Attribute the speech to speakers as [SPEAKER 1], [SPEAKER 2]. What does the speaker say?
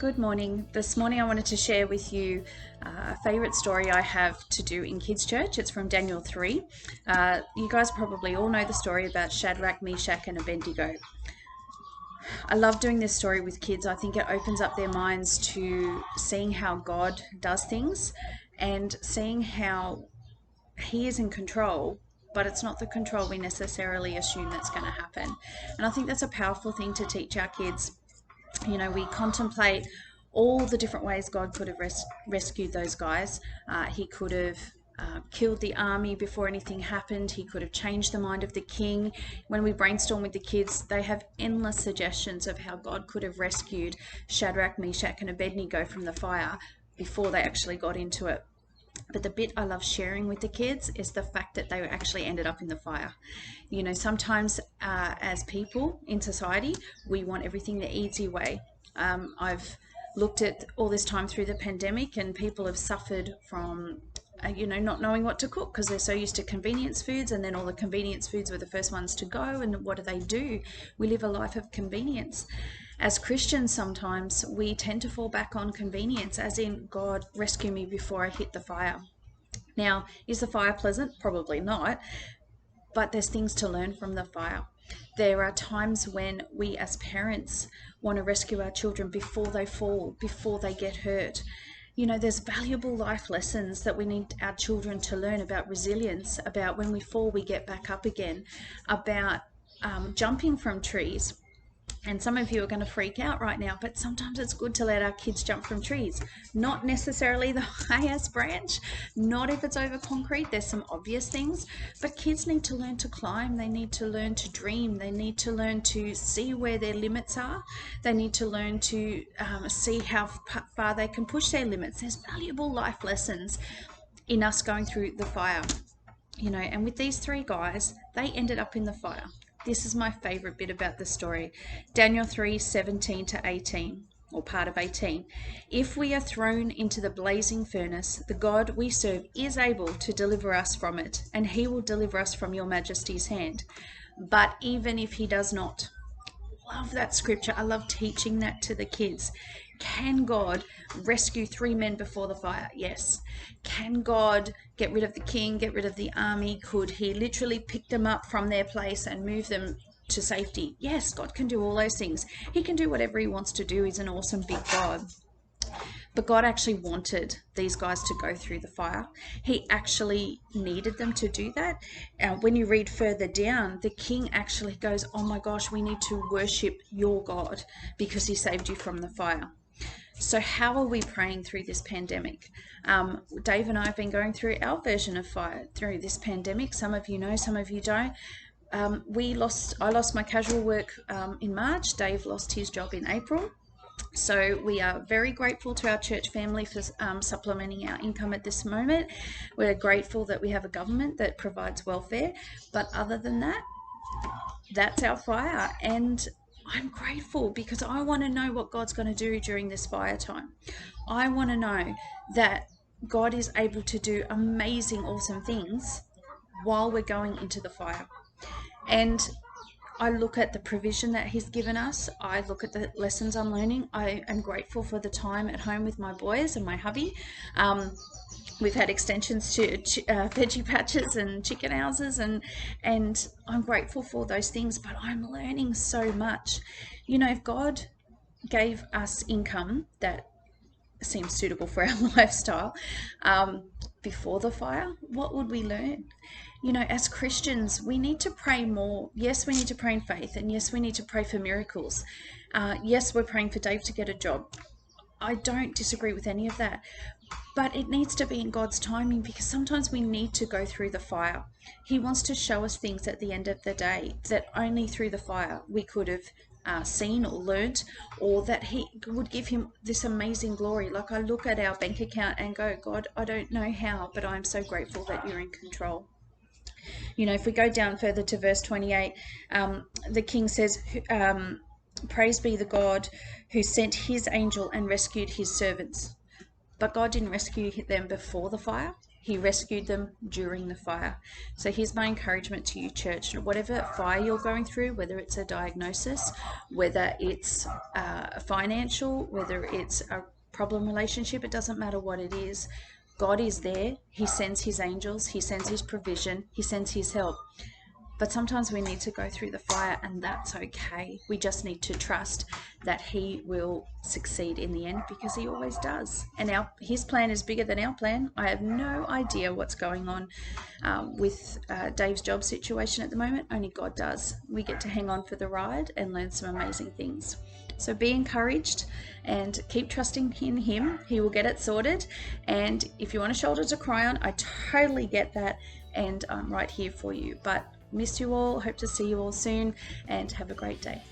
[SPEAKER 1] Good morning. This morning I wanted to share with you a favourite story I have to do in kids' church. It's from Daniel 3. You guys probably all know the story about Shadrach, Meshach and Abednego. I love doing this story with kids. I think it opens up their minds to seeing how God does things and seeing how He is in control, but it's not the control we necessarily assume that's going to happen. And I think that's a powerful thing to teach our kids. We contemplate all the different ways God could have rescued those guys. He could have killed the army before anything happened. He could have changed the mind of the king. When we brainstorm with the kids, they have endless suggestions of how God could have rescued Shadrach, Meshach, and Abednego from the fire before they actually got into it. But the bit I love sharing with the kids is the fact that they actually ended up in the fire. Sometimes as people in society, we want everything the easy way. I've looked at all this time through the pandemic, and people have suffered from not knowing what to cook because they're so used to convenience foods, and then all the convenience foods were the first ones to go. And what do? We live a life of convenience. As Christians, sometimes we tend to fall back on convenience, as in, God, rescue me before I hit the fire. Now, is the fire pleasant? Probably not, but there's things to learn from the fire. There are times when we as parents want to rescue our children before they fall, before they get hurt. There's valuable life lessons that we need our children to learn about resilience, about when we fall, we get back up again, about jumping from trees. And some of you are going to freak out right now, but sometimes it's good to let our kids jump from trees. Not necessarily the highest branch, not if it's over concrete. There's some obvious things, but kids need to learn to climb. They need to learn to dream. They need to learn to see where their limits are. They need to learn to see how far they can push their limits. There's valuable life lessons in us going through the fire. And with these three guys, they ended up in the fire. This is my favorite bit about the story. Daniel 3:17 to 18, or part of 18. If we are thrown into the blazing furnace, the God we serve is able to deliver us from it, and he will deliver us from your majesty's hand. But even if he does not, love that scripture. I love teaching that to the kids. Can God rescue three men before the fire? Yes. Can God get rid of the king, get rid of the army? Could he literally pick them up from their place and move them to safety? Yes, God can do all those things. He can do whatever he wants to do. He's an awesome big God. But God actually wanted these guys to go through the fire. He actually needed them to do that. When you read further down, the king actually goes, oh my gosh, we need to worship your God because he saved you from the fire. So how are we praying through this pandemic? Dave and I have been going through our version of fire through this pandemic. Some of you know, some of you don't. I lost my casual work in March. Dave lost his job in April. So we are very grateful to our church family for supplementing our income at this moment. We're grateful that we have a government that provides welfare. But other than that, that's our fire. And I'm grateful because I want to know what God's going to do during this fire time. I want to know that God is able to do amazing, awesome things while we're going into the fire. And I look at the provision that he's given us. I look at the lessons I'm learning. I am grateful for the time at home with my boys and my hubby. We've had extensions to veggie patches and chicken houses, and I'm grateful for those things, but I'm learning so much. If God gave us income that seems suitable for our lifestyle before the fire, what would we learn? As Christians, we need to pray more. Yes, we need to pray in faith, and yes, we need to pray for miracles. Yes, we're praying for Dave to get a job. I don't disagree with any of that, but it needs to be in God's timing, because sometimes we need to go through the fire. He wants to show us things at the end of the day that only through the fire we could have seen or learnt, or that he would give him this amazing glory. Like, I look at our bank account and go, God, I don't know how, but I'm so grateful that you're in control. If we go down further to verse 28, the king says, praise be the God who sent his angel and rescued his servants. But God didn't rescue them before the fire. He rescued them during the fire. So here's my encouragement to you, church. Whatever fire you're going through, whether it's a diagnosis, whether it's financial, whether it's a problem relationship, it doesn't matter what it is. God is there. He sends his angels. He sends his provision. He sends his help. But sometimes we need to go through the fire, and that's okay. We just need to trust that he will succeed in the end, because he always does. And his plan is bigger than our plan. I have no idea what's going on with Dave's job situation at the moment. Only God does. We get to hang on for the ride and learn some amazing things. So be encouraged and keep trusting in him. He will get it sorted. And if you want a shoulder to cry on, I totally get that. And I'm right here for you. But miss you all. Hope to see you all soon, and have a great day.